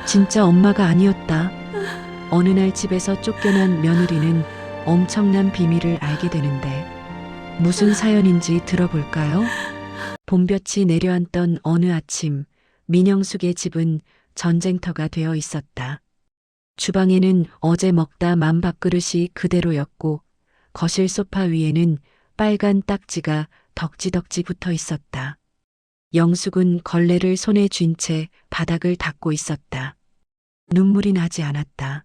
진짜 엄마가 아니었다. 어느 날 집에서 쫓겨난 며느리는 엄청난 비밀을 알게 되는데 무슨 사연인지 들어볼까요? 봄볕이 내려앉던 어느 아침, 민영숙의 집은 전쟁터가 되어 있었다. 주방에는 어제 먹다 만 밥그릇이 그대로였고 거실 소파 위에는 빨간 딱지가 덕지덕지 붙어 있었다. 영숙은 걸레를 손에 쥔 채 바닥을 닦고 있었다. 눈물이 나지 않았다.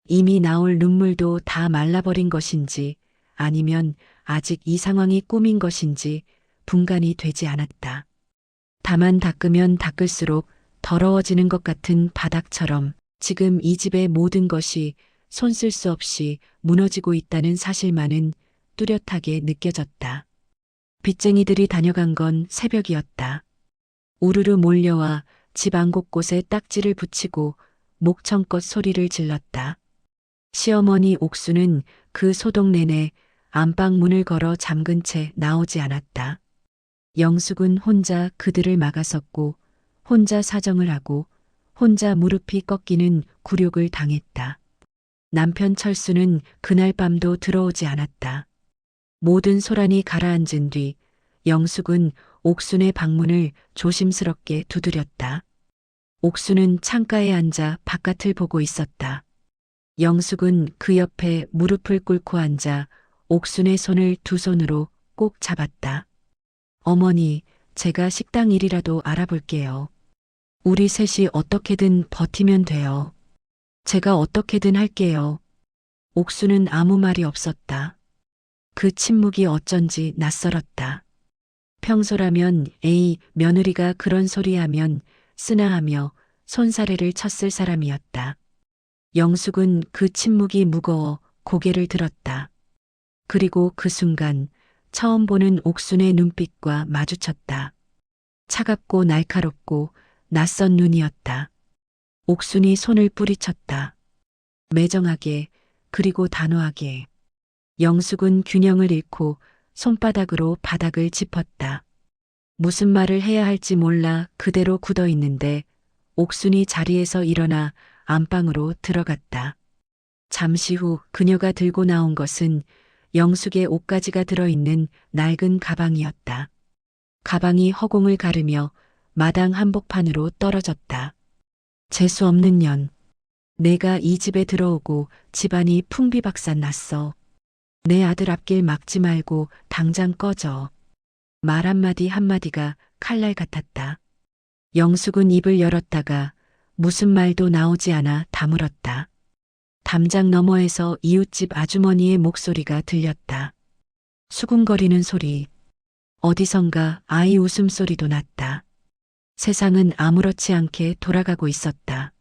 이미 나올 눈물도 다 말라버린 것인지 아니면 아직 이 상황이 꿈인 것인지 분간이 되지 않았다. 다만 닦으면 닦을수록 더러워지는 것 같은 바닥처럼 지금 이 집의 모든 것이 손 쓸 수 없이 무너지고 있다는 사실만은 뚜렷하게 느껴졌다. 빚쟁이들이 다녀간 건 새벽이었다. 우르르 몰려와 집 안 곳곳에 딱지를 붙이고 목청껏 소리를 질렀다. 시어머니 옥수는 그 소동 내내 안방 문을 걸어 잠근 채 나오지 않았다. 영숙은 혼자 그들을 막아섰고 혼자 사정을 하고 혼자 무릎이 꺾이는 굴욕을 당했다. 남편 철수는 그날 밤도 들어오지 않았다. 모든 소란이 가라앉은 뒤 영숙은 옥순의 방문을 조심스럽게 두드렸다. 옥순은 창가에 앉아 바깥을 보고 있었다. 영숙은 그 옆에 무릎을 꿇고 앉아 옥순의 손을 두 손으로 꼭 잡았다. 어머니, 제가 식당 일이라도 알아볼게요. 우리 셋이 어떻게든 버티면 돼요. 제가 어떻게든 할게요. 옥수는 아무 말이 없었다. 그 침묵이 어쩐지 낯설었다. 평소라면 에이, 며느리가 그런 소리 하면 쓰나 하며 손사래를 쳤을 사람이었다. 영숙은 그 침묵이 무거워 고개를 들었다. 그리고 그 순간 처음 보는 옥순의 눈빛과 마주쳤다. 차갑고 날카롭고 낯선 눈이었다. 옥순이 손을 뿌리쳤다. 매정하게 그리고 단호하게. 영숙은 균형을 잃고 손바닥으로 바닥을 짚었다. 무슨 말을 해야 할지 몰라 그대로 굳어 있는데 옥순이 자리에서 일어나 안방으로 들어갔다. 잠시 후 그녀가 들고 나온 것은 영숙의 옷가지가 들어있는 낡은 가방이었다. 가방이 허공을 가르며 마당 한복판으로 떨어졌다. 재수 없는 년. 내가 이 집에 들어오고 집안이 풍비박산 났어. 내 아들 앞길 막지 말고 당장 꺼져. 말 한마디 한마디가 칼날 같았다. 영숙은 입을 열었다가 무슨 말도 나오지 않아 다물었다. 담장 너머에서 이웃집 아주머니의 목소리가 들렸다. 수군거리는 소리. 어디선가 아이 웃음소리도 났다. 세상은 아무렇지 않게 돌아가고 있었다.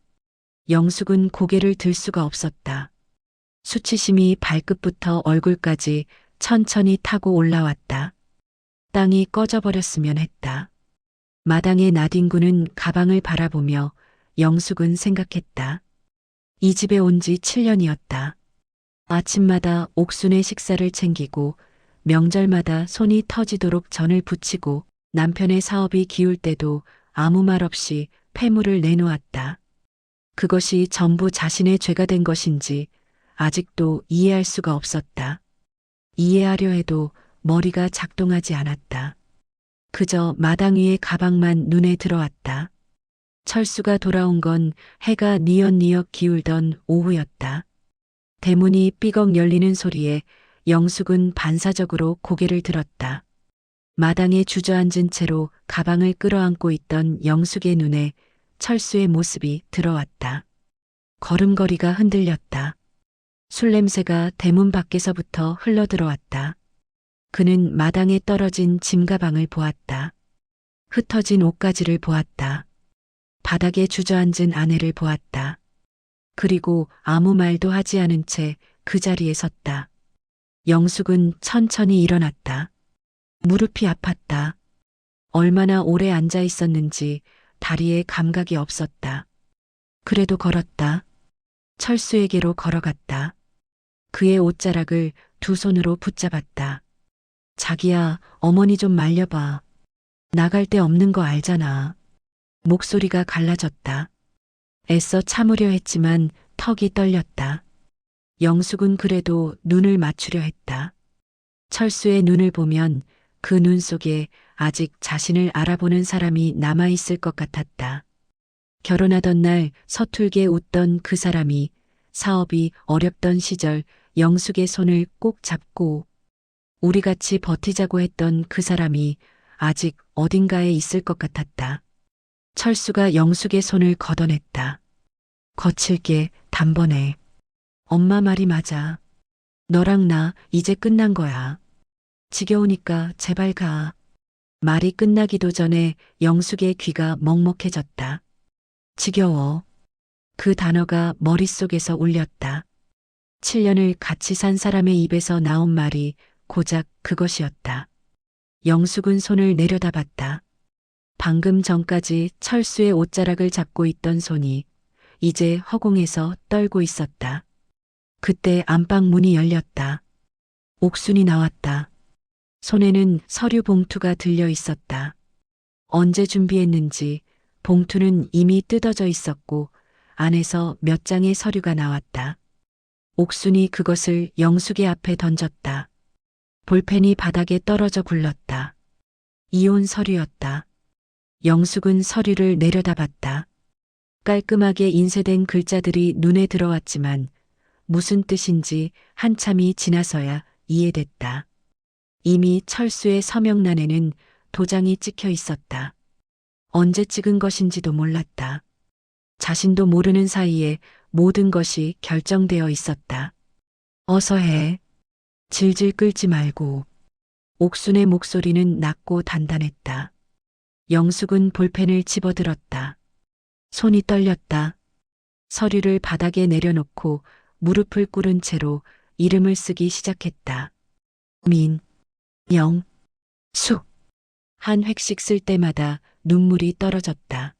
영숙은 고개를 들 수가 없었다. 수치심이 발끝부터 얼굴까지 천천히 타고 올라왔다. 땅이 꺼져버렸으면 했다. 마당의 나뒹구는 가방을 바라보며 영숙은 생각했다. 이 집에 온 지 7년이었다. 아침마다 옥순의 식사를 챙기고 명절마다 손이 터지도록 전을 부치고 남편의 사업이 기울 때도 아무 말 없이 폐물을 내놓았다. 그것이 전부 자신의 죄가 된 것인지 아직도 이해할 수가 없었다. 이해하려 해도 머리가 작동하지 않았다. 그저 마당 위의 가방만 눈에 들어왔다. 철수가 돌아온 건 해가 뉘엿뉘엿 기울던 오후였다. 대문이 삐걱 열리는 소리에 영숙은 반사적으로 고개를 들었다. 마당에 주저앉은 채로 가방을 끌어안고 있던 영숙의 눈에 철수의 모습이 들어왔다. 걸음걸이가 흔들렸다. 술 냄새가 대문 밖에서부터 흘러들어왔다. 그는 마당에 떨어진 짐가방을 보았다. 흩어진 옷가지를 보았다. 바닥에 주저앉은 아내를 보았다. 그리고 아무 말도 하지 않은 채 그 자리에 섰다. 영숙은 천천히 일어났다. 무릎이 아팠다. 얼마나 오래 앉아 있었는지 다리에 감각이 없었다. 그래도 걸었다. 철수에게로 걸어갔다. 그의 옷자락을 두 손으로 붙잡았다. 자기야, 어머니 좀 말려봐. 나갈 데 없는 거 알잖아. 목소리가 갈라졌다. 애써 참으려 했지만 턱이 떨렸다. 영숙은 그래도 눈을 맞추려 했다. 철수의 눈을 보면 그 눈 속에 아직 자신을 알아보는 사람이 남아있을 것 같았다. 결혼하던 날 서툴게 웃던 그 사람이 사업이 어렵던 시절 영숙의 손을 꼭 잡고 우리 같이 버티자고 했던 그 사람이 아직 어딘가에 있을 것 같았다. 철수가 영숙의 손을 걷어냈다. 거칠게 단번에. 엄마 말이 맞아. 너랑 나 이제 끝난 거야. 지겨우니까 제발 가. 말이 끝나기도 전에 영숙의 귀가 먹먹해졌다. 지겨워. 그 단어가 머릿속에서 울렸다. 7년을 같이 산 사람의 입에서 나온 말이 고작 그것이었다. 영숙은 손을 내려다봤다. 방금 전까지 철수의 옷자락을 잡고 있던 손이 이제 허공에서 떨고 있었다. 그때 안방 문이 열렸다. 옥순이 나왔다. 손에는 서류 봉투가 들려 있었다. 언제 준비했는지 봉투는 이미 뜯어져 있었고 안에서 몇 장의 서류가 나왔다. 옥순이 그것을 영숙의 앞에 던졌다. 볼펜이 바닥에 떨어져 굴렀다. 이혼 서류였다. 영숙은 서류를 내려다봤다. 깔끔하게 인쇄된 글자들이 눈에 들어왔지만 무슨 뜻인지 한참이 지나서야 이해됐다. 이미 철수의 서명란에는 도장이 찍혀 있었다. 언제 찍은 것인지도 몰랐다. 자신도 모르는 사이에 모든 것이 결정되어 있었다. 어서 해. 질질 끌지 말고. 옥순의 목소리는 낮고 단단했다. 영숙은 볼펜을 집어들었다. 손이 떨렸다. 서류를 바닥에 내려놓고 무릎을 꿇은 채로 이름을 쓰기 시작했다. 민, 영, 숙. 한 획씩 쓸 때마다 눈물이 떨어졌다.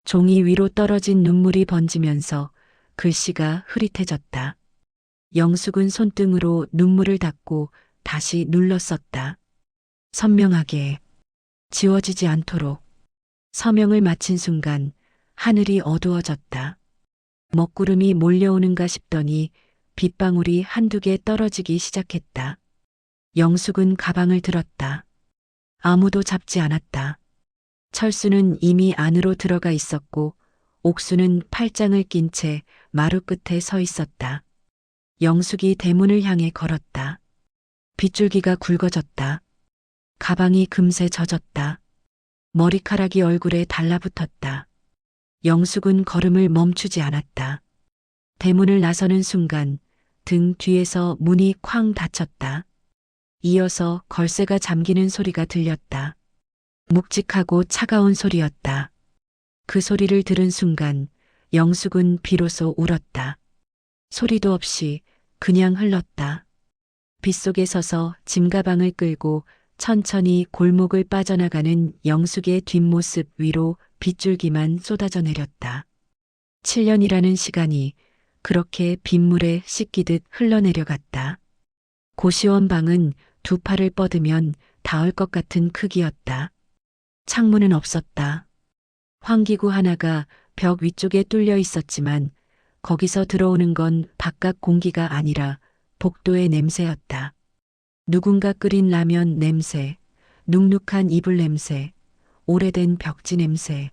종이 위로 떨어진 눈물이 번지면서 글씨가 흐릿해졌다. 영숙은 손등으로 눈물을 닦고 다시 눌렀었다. 선명하게, 지워지지 않도록. 서명을 마친 순간 하늘이 어두워졌다. 먹구름이 몰려오는가 싶더니 빗방울이 한두 개 떨어지기 시작했다. 영숙은 가방을 들었다. 아무도 잡지 않았다. 철수는 이미 안으로 들어가 있었고 옥수는 팔짱을 낀 채 마루 끝에 서 있었다. 영숙이 대문을 향해 걸었다. 빗줄기가 굵어졌다. 가방이 금세 젖었다. 머리카락이 얼굴에 달라붙었다. 영숙은 걸음을 멈추지 않았다. 대문을 나서는 순간 등 뒤에서 문이 쾅 닫혔다. 이어서 걸쇠가 잠기는 소리가 들렸다. 묵직하고 차가운 소리였다. 그 소리를 들은 순간 영숙은 비로소 울었다. 소리도 없이 그냥 흘렀다. 빗속에 서서 짐가방을 끌고 천천히 골목을 빠져나가는 영숙의 뒷모습 위로 빗줄기만 쏟아져 내렸다. 7년이라는 시간이 그렇게 빗물에 씻기듯 흘러내려갔다. 고시원 방은 두 팔을 뻗으면 닿을 것 같은 크기였다. 창문은 없었다. 환기구 하나가 벽 위쪽에 뚫려 있었지만 거기서 들어오는 건 바깥 공기가 아니라 복도의 냄새였다. 누군가 끓인 라면 냄새, 눅눅한 이불 냄새, 오래된 벽지 냄새.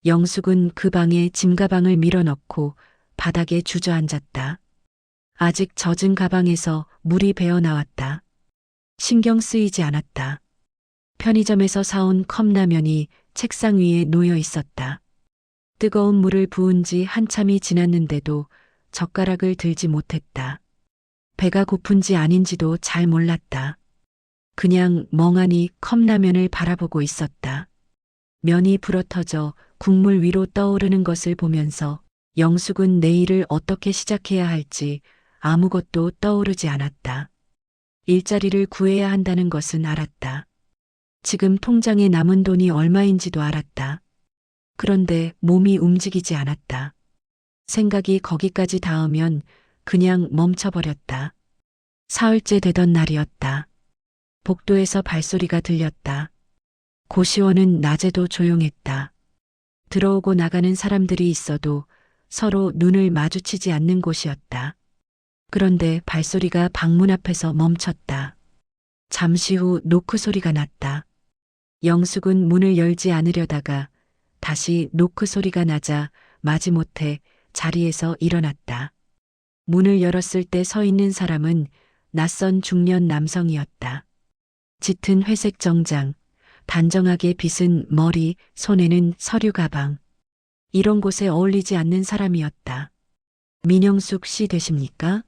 영숙은 그 방에 짐가방을 밀어넣고 바닥에 주저앉았다. 아직 젖은 가방에서 물이 배어 나왔다. 신경 쓰이지 않았다. 편의점에서 사온 컵라면이 책상 위에 놓여 있었다. 뜨거운 물을 부은 지 한참이 지났는데도 젓가락을 들지 못했다. 배가 고픈지 아닌지도 잘 몰랐다. 그냥 멍하니 컵라면을 바라보고 있었다. 면이 불어터져 국물 위로 떠오르는 것을 보면서 영숙은 내일을 어떻게 시작해야 할지 아무것도 떠오르지 않았다. 일자리를 구해야 한다는 것은 알았다. 지금 통장에 남은 돈이 얼마인지도 알았다. 그런데 몸이 움직이지 않았다. 생각이 거기까지 닿으면 그냥 멈춰버렸다. 사흘째 되던 날이었다. 복도에서 발소리가 들렸다. 고시원은 낮에도 조용했다. 들어오고 나가는 사람들이 있어도 서로 눈을 마주치지 않는 곳이었다. 그런데 발소리가 방문 앞에서 멈췄다. 잠시 후 노크 소리가 났다. 영숙은 문을 열지 않으려다가 다시 노크 소리가 나자 마지못해 자리에서 일어났다. 문을 열었을 때 서 있는 사람은 낯선 중년 남성이었다. 짙은 회색 정장, 단정하게 빗은 머리, 손에는 서류 가방. 이런 곳에 어울리지 않는 사람이었다. 민영숙 씨 되십니까?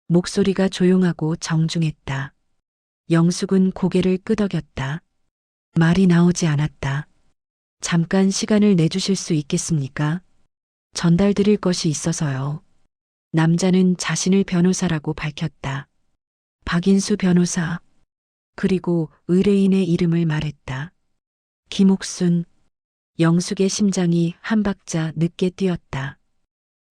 목소리가 조용하고 정중했다. 영숙은 고개를 끄덕였다. 말이 나오지 않았다. 잠깐 시간을 내주실 수 있겠습니까? 전달드릴 것이 있어서요. 남자는 자신을 변호사라고 밝혔다. 박인수 변호사. 그리고 의뢰인의 이름을 말했다. 김옥순. 영숙의 심장이 한 박자 늦게 뛰었다.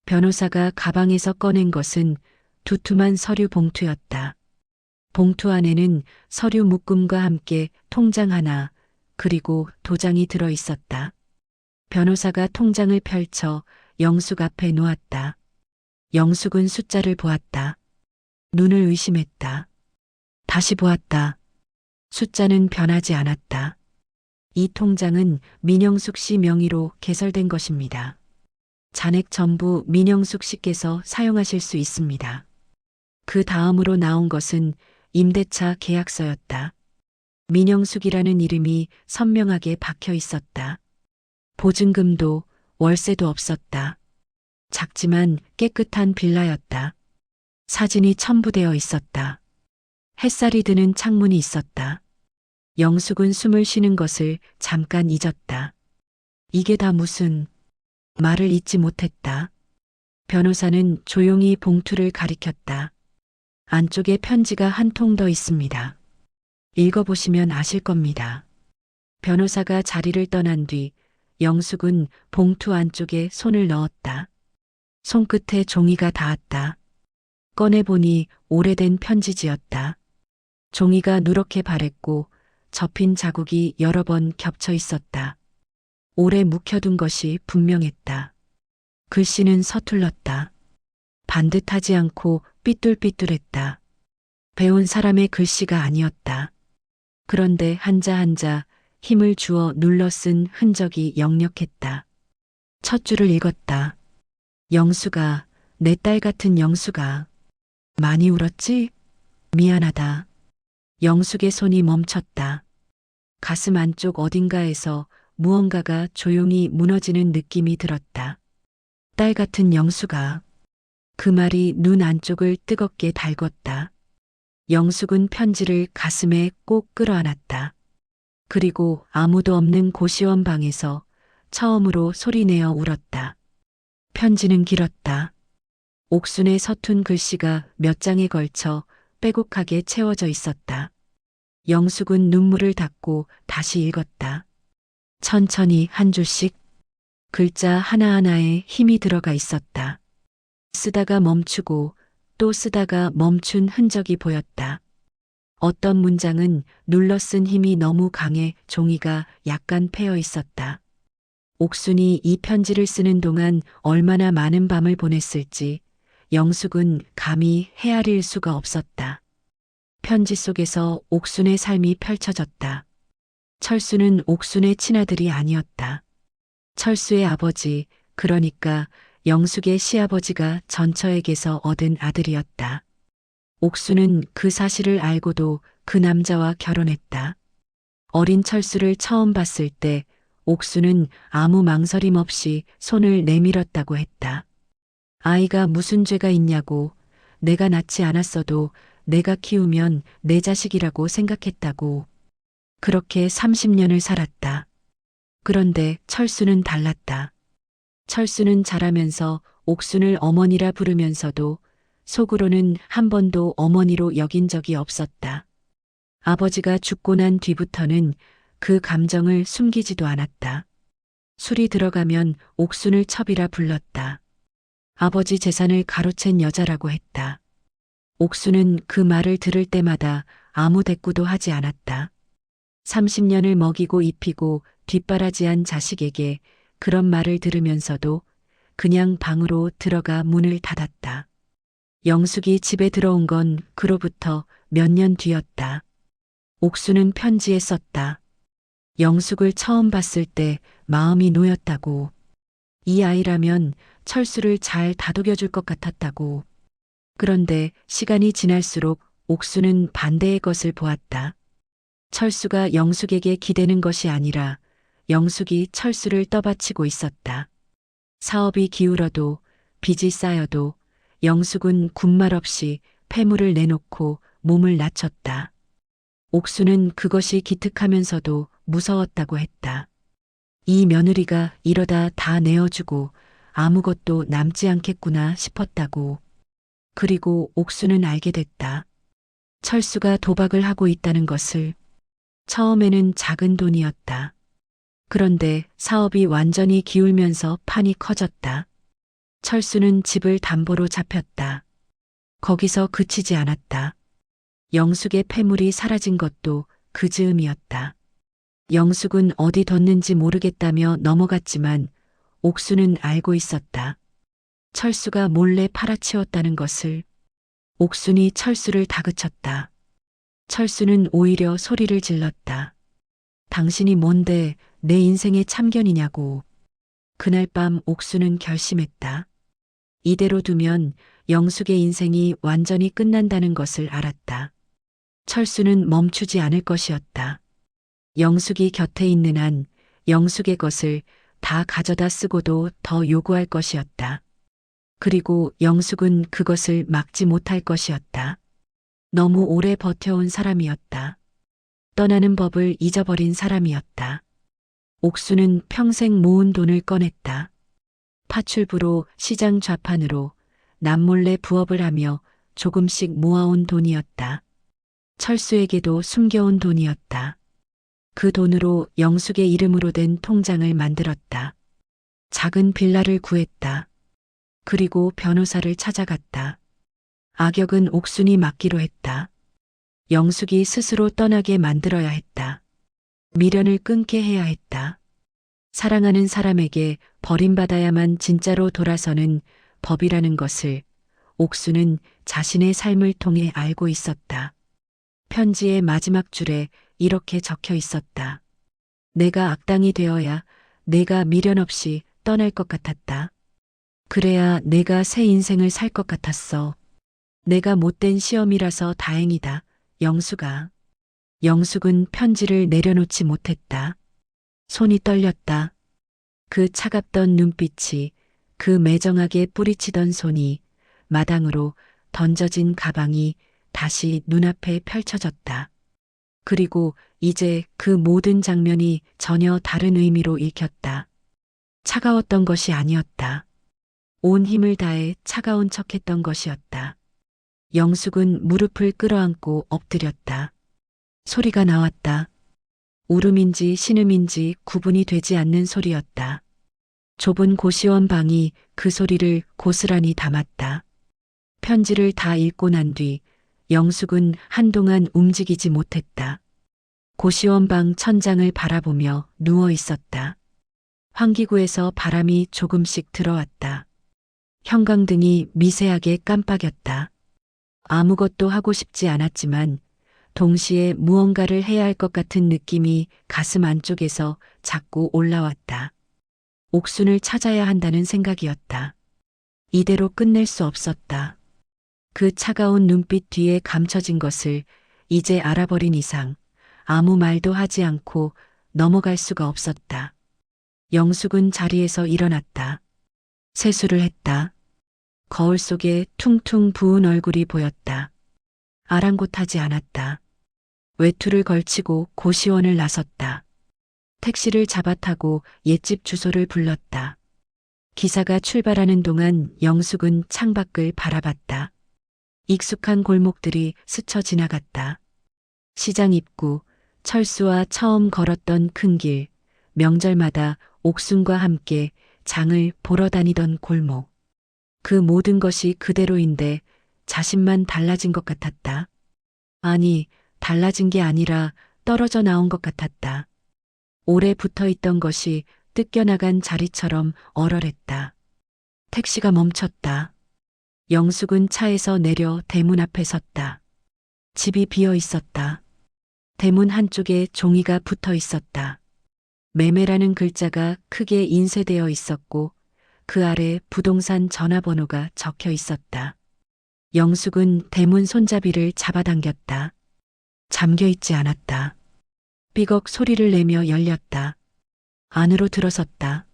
변호사가 가방에서 꺼낸 것은 두툼한 서류 봉투였다. 봉투 안에는 서류 묶음과 함께 통장 하나, 그리고 도장이 들어 있었다. 변호사가 통장을 펼쳐 영숙 앞에 놓았다. 영숙은 숫자를 보았다. 눈을 의심했다. 다시 보았다. 숫자는 변하지 않았다. 이 통장은 민영숙 씨 명의로 개설된 것입니다. 잔액 전부 민영숙 씨께서 사용하실 수 있습니다. 그 다음으로 나온 것은 임대차 계약서였다. 민영숙이라는 이름이 선명하게 박혀 있었다. 보증금도 월세도 없었다. 작지만 깨끗한 빌라였다. 사진이 첨부되어 있었다. 햇살이 드는 창문이 있었다. 영숙은 숨을 쉬는 것을 잠깐 잊었다. 이게 다 무슨... 말을 잇지 못했다. 변호사는 조용히 봉투를 가리켰다. 안쪽에 편지가 한 통 더 있습니다. 읽어보시면 아실 겁니다. 변호사가 자리를 떠난 뒤 영숙은 봉투 안쪽에 손을 넣었다. 손끝에 종이가 닿았다. 꺼내보니 오래된 편지지였다. 종이가 누렇게 바랬고 접힌 자국이 여러 번 겹쳐 있었다. 오래 묵혀둔 것이 분명했다. 글씨는 서툴렀다. 반듯하지 않고 삐뚤삐뚤했다. 배운 사람의 글씨가 아니었다. 그런데 한자 한자 힘을 주어 눌러 쓴 흔적이 역력했다. 첫 줄을 읽었다. 영수가, 내 딸 같은 영수가. 많이 울었지? 미안하다. 영숙의 손이 멈췄다. 가슴 안쪽 어딘가에서 무언가가 조용히 무너지는 느낌이 들었다. 딸 같은 영수가. 그 말이 눈 안쪽을 뜨겁게 달궜다. 영숙은 편지를 가슴에 꼭 끌어안았다. 그리고 아무도 없는 고시원 방에서 처음으로 소리내어 울었다. 편지는 길었다. 옥순의 서툰 글씨가 몇 장에 걸쳐 빼곡하게 채워져 있었다. 영숙은 눈물을 닦고 다시 읽었다. 천천히 한 줄씩 글자 하나하나에 힘이 들어가 있었다. 쓰다가 멈추고 또 쓰다가 멈춘 흔적이 보였다. 어떤 문장은 눌러 쓴 힘이 너무 강해 종이가 약간 패여 있었다. 옥순이 이 편지를 쓰는 동안 얼마나 많은 밤을 보냈을지 영숙은 감히 헤아릴 수가 없었다. 편지 속에서 옥순의 삶이 펼쳐졌다. 철수는 옥순의 친아들이 아니었다. 철수의 아버지, 그러니까 영숙의 시아버지가 전처에게서 얻은 아들이었다. 옥수는 그 사실을 알고도 그 남자와 결혼했다. 어린 철수를 처음 봤을 때 옥수는 아무 망설임 없이 손을 내밀었다고 했다. 아이가 무슨 죄가 있냐고, 내가 낳지 않았어도 내가 키우면 내 자식이라고 생각했다고. 그렇게 30년을 살았다. 그런데 철수는 달랐다. 철수는 자라면서 옥순을 어머니라 부르면서도 속으로는 한 번도 어머니로 여긴 적이 없었다. 아버지가 죽고 난 뒤부터는 그 감정을 숨기지도 않았다. 술이 들어가면 옥순을 첩이라 불렀다. 아버지 재산을 가로챈 여자라고 했다. 옥순은 그 말을 들을 때마다 아무 대꾸도 하지 않았다. 30년을 먹이고 입히고 뒷바라지한 자식에게 그런 말을 들으면서도 그냥 방으로 들어가 문을 닫았다. 영숙이 집에 들어온 건 그로부터 몇 년 뒤였다. 옥수는 편지에 썼다. 영숙을 처음 봤을 때 마음이 놓였다고. 이 아이라면 철수를 잘 다독여줄 것 같았다고. 그런데 시간이 지날수록 옥수는 반대의 것을 보았다. 철수가 영숙에게 기대는 것이 아니라 영숙이 철수를 떠받치고 있었다. 사업이 기울어도 빚이 쌓여도 영숙은 군말 없이 폐물을 내놓고 몸을 낮췄다. 옥수는 그것이 기특하면서도 무서웠다고 했다. 이 며느리가 이러다 다 내어주고 아무것도 남지 않겠구나 싶었다고. 그리고 옥수는 알게 됐다. 철수가 도박을 하고 있다는 것을. 처음에는 작은 돈이었다. 그런데 사업이 완전히 기울면서 판이 커졌다. 철수는 집을 담보로 잡혔다. 거기서 그치지 않았다. 영숙의 폐물이 사라진 것도 그 즈음이었다. 영숙은 어디 뒀는지 모르겠다며 넘어갔지만 옥수는 알고 있었다. 철수가 몰래 팔아치웠다는 것을. 옥순이 철수를 다그쳤다. 철수는 오히려 소리를 질렀다. 당신이 뭔데 내 인생의 참견이냐고. 그날 밤 옥수는 결심했다. 이대로 두면 영숙의 인생이 완전히 끝난다는 것을 알았다. 철수는 멈추지 않을 것이었다. 영숙이 곁에 있는 한 영숙의 것을 다 가져다 쓰고도 더 요구할 것이었다. 그리고 영숙은 그것을 막지 못할 것이었다. 너무 오래 버텨온 사람이었다. 떠나는 법을 잊어버린 사람이었다. 옥수는 평생 모은 돈을 꺼냈다. 파출부로 시장 좌판으로 남몰래 부업을 하며 조금씩 모아온 돈이었다. 철수에게도 숨겨온 돈이었다. 그 돈으로 영숙의 이름으로 된 통장을 만들었다. 작은 빌라를 구했다. 그리고 변호사를 찾아갔다. 악역은 옥순이 맡기로 했다. 영숙이 스스로 떠나게 만들어야 했다. 미련을 끊게 해야 했다. 사랑하는 사람에게 버림받아야만 진짜로 돌아서는 법이라는 것을 옥수는 자신의 삶을 통해 알고 있었다. 편지의 마지막 줄에 이렇게 적혀 있었다. 내가 악당이 되어야 내가 미련 없이 떠날 것 같았다. 그래야 내가 새 인생을 살 것 같았어. 내가 못된 시험이라서 다행이다. 영숙아. 영숙은 편지를 내려놓지 못했다. 손이 떨렸다. 그 차갑던 눈빛이, 그 매정하게 뿌리치던 손이, 마당으로 던져진 가방이 다시 눈앞에 펼쳐졌다. 그리고 이제 그 모든 장면이 전혀 다른 의미로 읽혔다. 차가웠던 것이 아니었다. 온 힘을 다해 차가운 척했던 것이었다. 영숙은 무릎을 끌어안고 엎드렸다. 소리가 나왔다. 울음인지 신음인지 구분이 되지 않는 소리였다. 좁은 고시원 방이 그 소리를 고스란히 담았다. 편지를 다 읽고 난 뒤 영숙은 한동안 움직이지 못했다. 고시원 방 천장을 바라보며 누워 있었다. 환기구에서 바람이 조금씩 들어왔다. 형광등이 미세하게 깜빡였다. 아무것도 하고 싶지 않았지만 동시에 무언가를 해야 할 것 같은 느낌이 가슴 안쪽에서 자꾸 올라왔다. 옥순을 찾아야 한다는 생각이었다. 이대로 끝낼 수 없었다. 그 차가운 눈빛 뒤에 감춰진 것을 이제 알아버린 이상 아무 말도 하지 않고 넘어갈 수가 없었다. 영숙은 자리에서 일어났다. 세수를 했다. 거울 속에 퉁퉁 부은 얼굴이 보였다. 아랑곳하지 않았다. 외투를 걸치고 고시원을 나섰다. 택시를 잡아 타고 옛집 주소를 불렀다. 기사가 출발하는 동안 영숙은 창밖을 바라봤다. 익숙한 골목들이 스쳐 지나갔다. 시장 입구, 철수와 처음 걸었던 큰 길, 명절마다 옥순과 함께 장을 보러 다니던 골목. 그 모든 것이 그대로인데 자신만 달라진 것 같았다. 아니, 달라진 게 아니라 떨어져 나온 것 같았다. 오래 붙어 있던 것이 뜯겨나간 자리처럼 얼얼했다. 택시가 멈췄다. 영숙은 차에서 내려 대문 앞에 섰다. 집이 비어 있었다. 대문 한쪽에 종이가 붙어 있었다. 매매라는 글자가 크게 인쇄되어 있었고 그 아래 부동산 전화번호가 적혀 있었다. 영숙은 대문 손잡이를 잡아당겼다. 잠겨 있지 않았다. 삐걱 소리를 내며 열렸다. 안으로 들어섰다.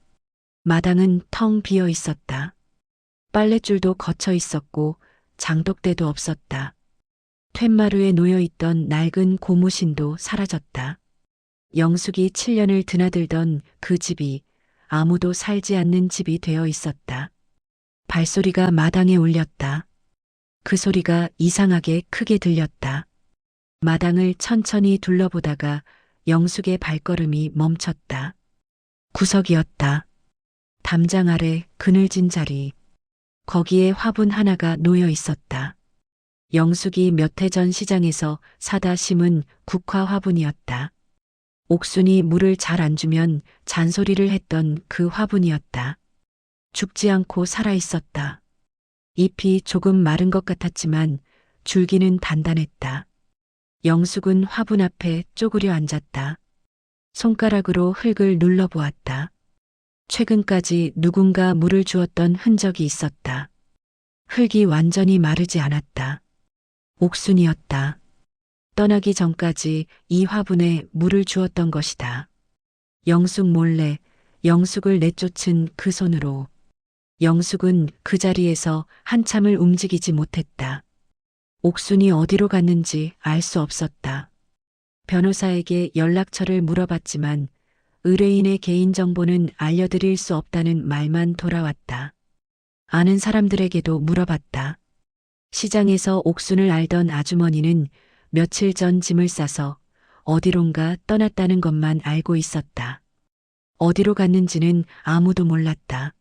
마당은 텅 비어 있었다. 빨랫줄도 거쳐 있었고 장독대도 없었다. 툇마루에 놓여있던 낡은 고무신도 사라졌다. 영숙이 7년을 드나들던 그 집이 아무도 살지 않는 집이 되어 있었다. 발소리가 마당에 울렸다. 그 소리가 이상하게 크게 들렸다. 마당을 천천히 둘러보다가 영숙의 발걸음이 멈췄다. 구석이었다. 담장 아래 그늘진 자리. 거기에 화분 하나가 놓여 있었다. 영숙이 몇 해 전 시장에서 사다 심은 국화 화분이었다. 옥순이 물을 잘 안 주면 잔소리를 했던 그 화분이었다. 죽지 않고 살아 있었다. 잎이 조금 마른 것 같았지만 줄기는 단단했다. 영숙은 화분 앞에 쪼그려 앉았다. 손가락으로 흙을 눌러보았다. 최근까지 누군가 물을 주었던 흔적이 있었다. 흙이 완전히 마르지 않았다. 옥순이었다. 떠나기 전까지 이 화분에 물을 주었던 것이다. 영숙 몰래 영숙을 내쫓은 그 손으로. 영숙은 그 자리에서 한참을 움직이지 못했다. 옥순이 어디로 갔는지 알 수 없었다. 변호사에게 연락처를 물어봤지만 의뢰인의 개인정보는 알려드릴 수 없다는 말만 돌아왔다. 아는 사람들에게도 물어봤다. 시장에서 옥순을 알던 아주머니는 며칠 전 짐을 싸서 어디론가 떠났다는 것만 알고 있었다. 어디로 갔는지는 아무도 몰랐다.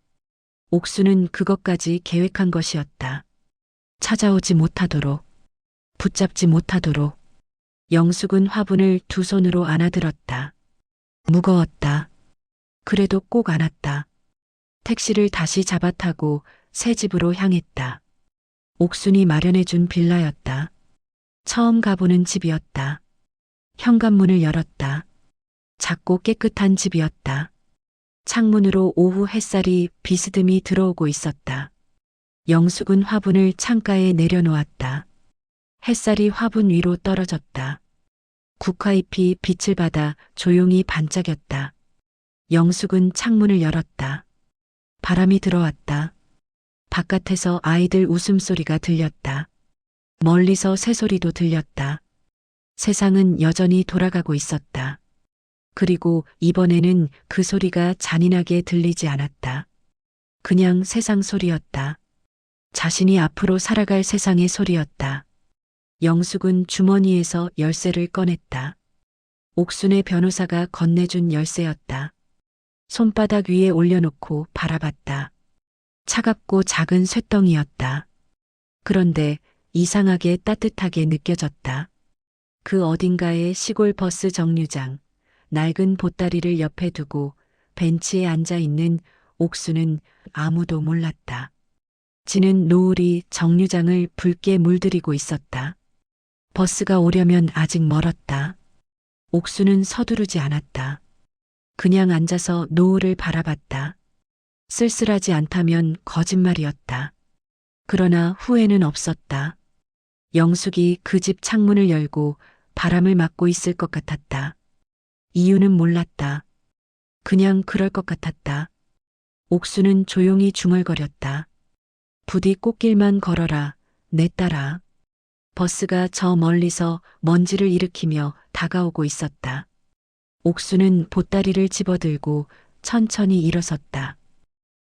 옥순은 그것까지 계획한 것이었다. 찾아오지 못하도록, 붙잡지 못하도록. 영숙은 화분을 두 손으로 안아들었다. 무거웠다. 그래도 꼭 안았다. 택시를 다시 잡아타고 새 집으로 향했다. 옥순이 마련해준 빌라였다. 처음 가보는 집이었다. 현관문을 열었다. 작고 깨끗한 집이었다. 창문으로 오후 햇살이 비스듬히 들어오고 있었다. 영숙은 화분을 창가에 내려놓았다. 햇살이 화분 위로 떨어졌다. 국화잎이 빛을 받아 조용히 반짝였다. 영숙은 창문을 열었다. 바람이 들어왔다. 바깥에서 아이들 웃음소리가 들렸다. 멀리서 새소리도 들렸다. 세상은 여전히 돌아가고 있었다. 그리고 이번에는 그 소리가 잔인하게 들리지 않았다. 그냥 세상 소리였다. 자신이 앞으로 살아갈 세상의 소리였다. 영숙은 주머니에서 열쇠를 꺼냈다. 옥순의 변호사가 건네준 열쇠였다. 손바닥 위에 올려놓고 바라봤다. 차갑고 작은 쇳덩이였다. 그런데 이상하게 따뜻하게 느껴졌다. 그 어딘가에 시골 버스 정류장, 낡은 보따리를 옆에 두고 벤치에 앉아 있는 옥수는 아무도 몰랐다. 지는 노을이 정류장을 붉게 물들이고 있었다. 버스가 오려면 아직 멀었다. 옥수는 서두르지 않았다. 그냥 앉아서 노을을 바라봤다. 쓸쓸하지 않다면 거짓말이었다. 그러나 후회는 없었다. 영숙이 그 집 창문을 열고 바람을 맞고 있을 것 같았다. 이유는 몰랐다. 그냥 그럴 것 같았다. 옥수는 조용히 중얼거렸다. 부디 꽃길만 걸어라, 내 딸아. 버스가 저 멀리서 먼지를 일으키며 다가오고 있었다. 옥수는 보따리를 집어들고 천천히 일어섰다.